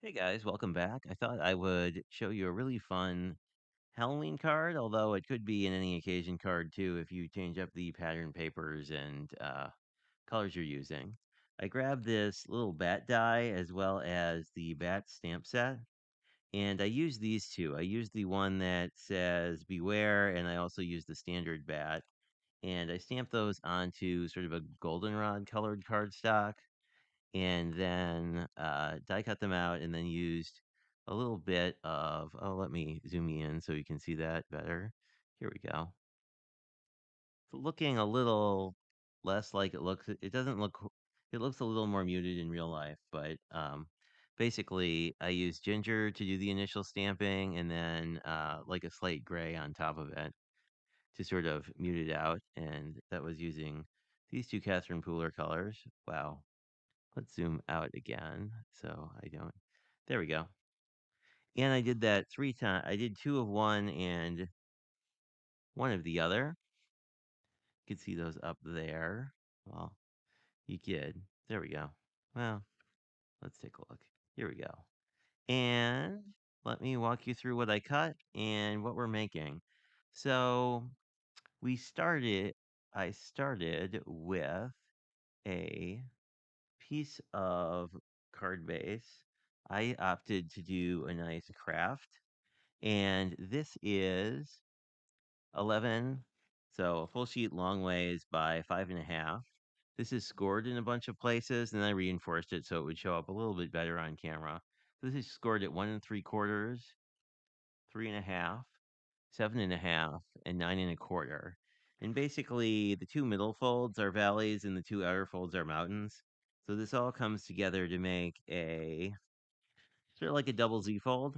Hey guys, welcome back. I thought I would show you a really fun Halloween card, although it could be an any occasion card too if you change up the pattern papers and colors you're using. I grabbed this little bat die as well as the bat stamp set, and I use these two. I use the one that says beware, and I also use the standard bat, and I stamp those onto sort of a goldenrod colored cardstock and then die cut them out and then used a little bit of, oh, let me zoom you in so you can see that better. Here we go. It's looking a little less like it looks. It doesn't look, it looks a little more muted in real life, but basically I use ginger to do the initial stamping and then like a slate gray on top of it to sort of mute it out. And that was using these two Catherine Pooler colors. Wow. Let's zoom out again so I don't. There we go. And I did that 3 times. I did two of one and one of the other. You can see those up there. Well, you could. There we go. Well, let's take a look. Here we go. And let me walk you through what I cut and what we're making. So we started, I started with a piece of card base. I opted to do a nice craft, and this is 11, so a full sheet long ways by 5.5. This is scored in a bunch of places, and I reinforced it so it would show up a little bit better on camera. This is scored at 1 3/4, 3.5, 7.5, and 9 1/4. And basically, the two middle folds are valleys, and the two outer folds are mountains. So this all comes together to make a sort of like a double Z fold.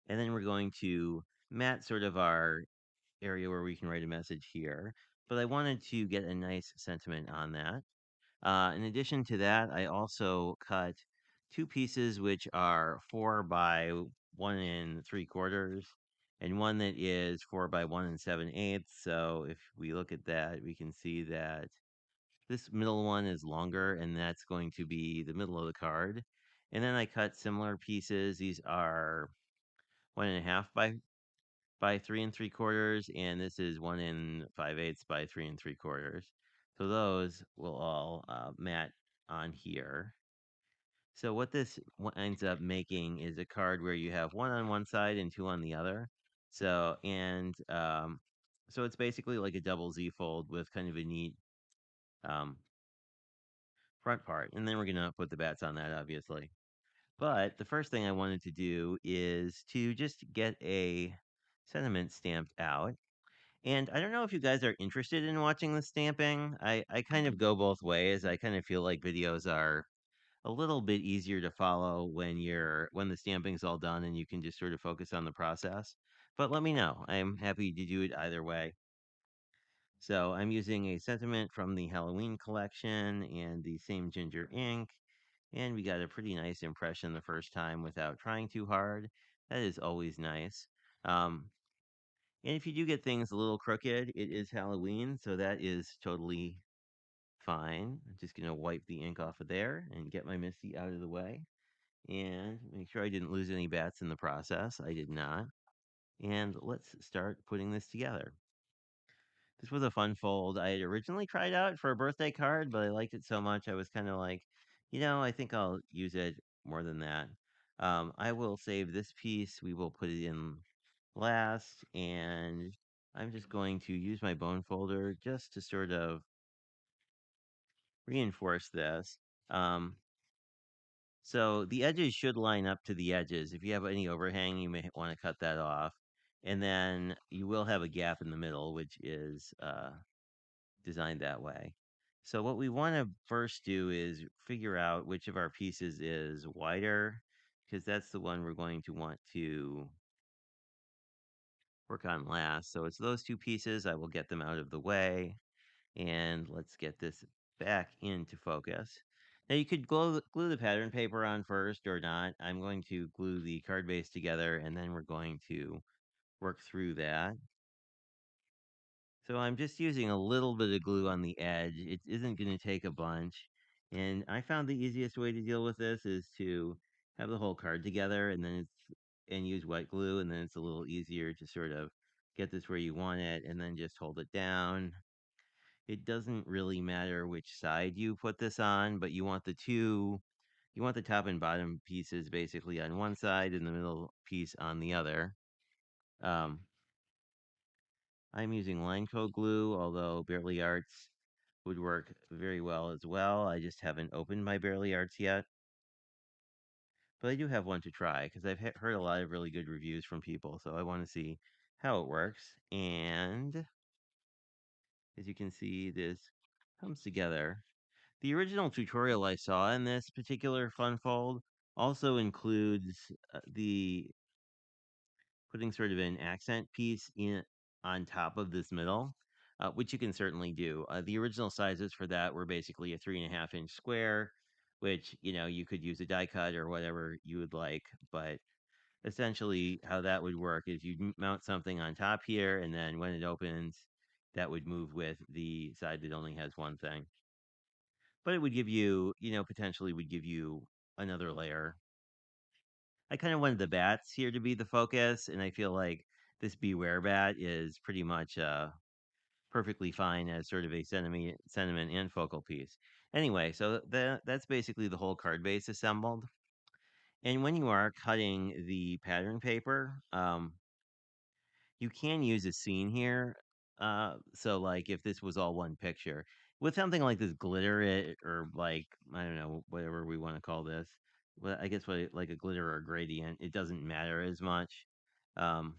And then we're going to mat sort of our area where we can write a message here. But I wanted to get a nice sentiment on that. In addition to that, I also cut two pieces which are 4 by 1 3/4 and one that is 4 by 1 7/8. So if we look at that, we can see that this middle one is longer, and that's going to be the middle of the card. And then I cut similar pieces. These are 1.5 by 3 3/4, and this is 1 5/8 by 3 3/4. So those will all mat on here. So what this ends up making is a card where you have one on one side and two on the other. So it's basically like a double Z fold with kind of a neat um, front part. And then we're gonna put the bats on that, obviously. But the first thing I wanted to do is to just get a sentiment stamped out. And I don't know if you guys are interested in watching the stamping. I kind of go both ways. I kind of feel like videos are a little bit easier to follow when the stamping's all done and you can just sort of focus on the process. But let me know. I'm happy to do it either way. So I'm using a sentiment from the Halloween collection and the same ginger ink. And we got a pretty nice impression the first time without trying too hard. That is always nice. Um, and if you do get things a little crooked, it is Halloween, so that is totally fine. I'm just going to wipe the ink off of there and get my Misty out of the way and make sure I didn't lose any bats in the process. I did not. And let's start putting this together. This was a fun fold. I had originally tried out for a birthday card, but I liked it so much I was kind of like, I think I'll use it more than that. I will save this piece. We will put it in last, and I'm just going to use my bone folder just to sort of reinforce this. Um, so the edges should line up to the edges. If you have any overhang, you may want to cut that off. And then you will have a gap in the middle, which is designed that way. So what we want to first do is figure out which of our pieces is wider, because that's the one we're going to want to work on last. So it's those two pieces. I will get them out of the way. And let's get this back into focus. Now you could glue the pattern paper on first or not. I'm going to glue the card base together and then we're going to work through that. So I'm just using a little bit of glue on the edge. It isn't going to take a bunch. And I found the easiest way to deal with this is to have the whole card together and use wet glue, and then it's a little easier to sort of get this where you want it and then just hold it down. It doesn't really matter which side you put this on, but you want the top and bottom pieces basically on one side and the middle piece on the other. Um, I'm using line coat glue, although Barely Arts would work very well as well. I just haven't opened my Barely Arts yet, but I do have one to try because I've heard a lot of really good reviews from people, so I want to see how it works. And as you can see, this comes together. The original tutorial I saw in this particular fun fold also includes the putting sort of an accent piece in on top of this middle, which you can certainly do. The original sizes for that were basically a 3.5 inch square, which you could use a die cut or whatever you would like. But essentially, how that would work is you'd mount something on top here, and then when it opens, that would move with the side that only has one thing. But it would give you, potentially would give you another layer. I kind of wanted the bats here to be the focus, and I feel like this Beware bat is pretty much perfectly fine as sort of a sentiment and focal piece. Anyway, so that's basically the whole card base assembled. And when you are cutting the pattern paper, you can use a scene here. So like if this was all one picture with something like this glitter or like I don't know whatever we want to call this. Well, I guess like a glitter or gradient, it doesn't matter as much. Um,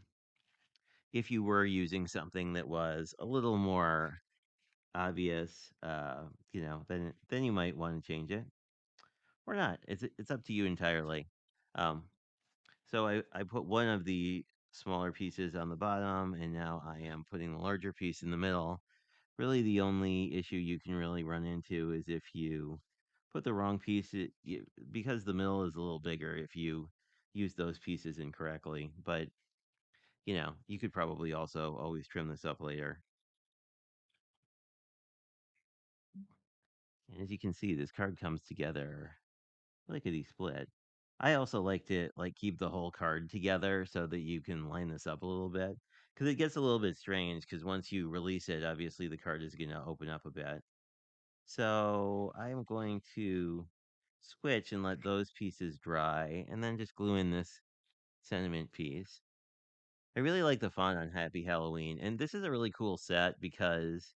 if you were using something that was a little more obvious, then you might want to change it or not. It's up to you entirely. Um, so I put one of the smaller pieces on the bottom, and now I am putting the larger piece in the middle. Really, the only issue you can really run into is if you put the wrong piece, because the middle is a little bigger if you use those pieces incorrectly. But, you could probably also always trim this up later. And as you can see, this card comes together lickety split. I also like to keep the whole card together so that you can line this up a little bit because it gets a little bit strange because once you release it, obviously the card is going to open up a bit. So I'm going to switch and let those pieces dry and then just glue in this sentiment piece. I really like the font on Happy Halloween, and this is a really cool set because,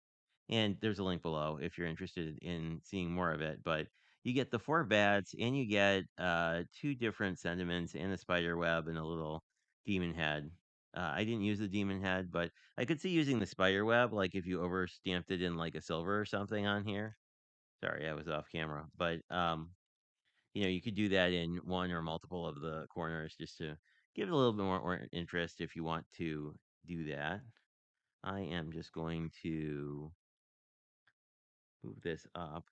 and there's a link below if you're interested in seeing more of it. But you get the four bats, and you get two different sentiments, and a spider web, and a little demon head. I didn't use the demon head, but I could see using the spider web, like if you over stamped it in like a silver or something on here. Sorry, I was off camera, but you could do that in one or multiple of the corners just to give it a little bit more interest if you want to do that. I am just going to move this up.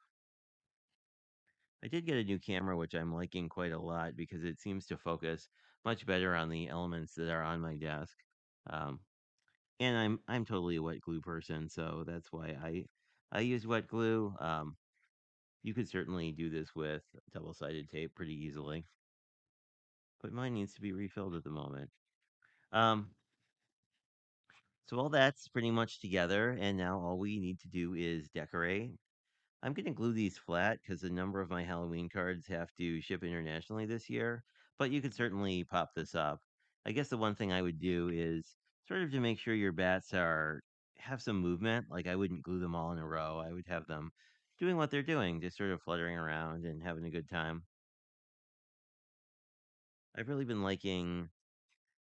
I did get a new camera, which I'm liking quite a lot because it seems to focus much better on the elements that are on my desk. Um, and I'm totally a wet glue person, so that's why I use wet glue. You could certainly do this with double-sided tape pretty easily, but mine needs to be refilled at the moment. Um, so all that's pretty much together, and now all we need to do is decorate. I'm going to glue these flat because a number of my Halloween cards have to ship internationally this year, but you could certainly pop this up. I guess the one thing I would do is sort of to make sure your bats are have some movement. Like I wouldn't glue them all in a row. I would have them doing what they're doing, just sort of fluttering around and having a good time. I've really been liking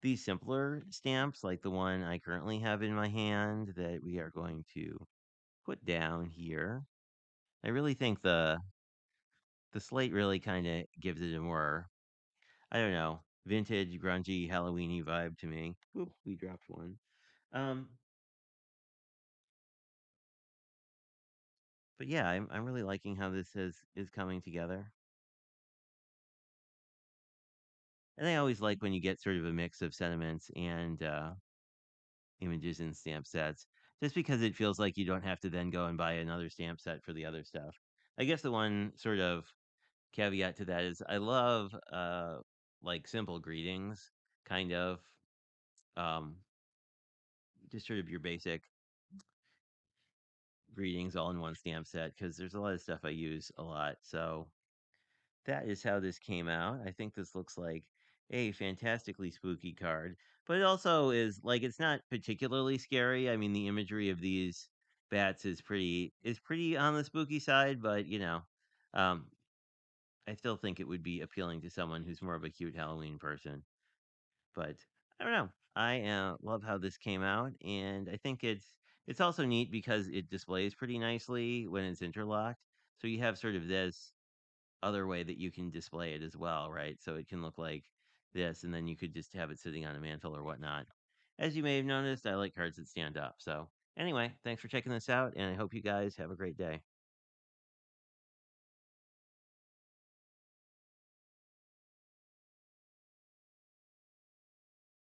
these simpler stamps, like the one I currently have in my hand that we are going to put down here. I really think the slate really kind of gives it a more, I don't know, vintage, grungy, Halloweeny vibe to me. Oop, we dropped one. Um, but yeah, I'm really liking how this is coming together. And I always like when you get sort of a mix of sentiments and images in stamp sets, just because it feels like you don't have to then go and buy another stamp set for the other stuff. I guess the one sort of caveat to that is I love like simple greetings, kind of um just sort of your basic greetings all in one stamp set because there's a lot of stuff I use a lot. So that is how this came out. I think this looks like a fantastically spooky card, but it also is like it's not particularly scary. I mean, the imagery of these bats is pretty on the spooky side, but um, I still think it would be appealing to someone who's more of a cute Halloween person. But I don't know. I love how this came out, and I think it's also neat because it displays pretty nicely when it's interlocked. So you have sort of this other way that you can display it as well, right? So it can look like this, and then you could just have it sitting on a mantle or whatnot. As you may have noticed, I like cards that stand up. So anyway, thanks for checking this out, and I hope you guys have a great day.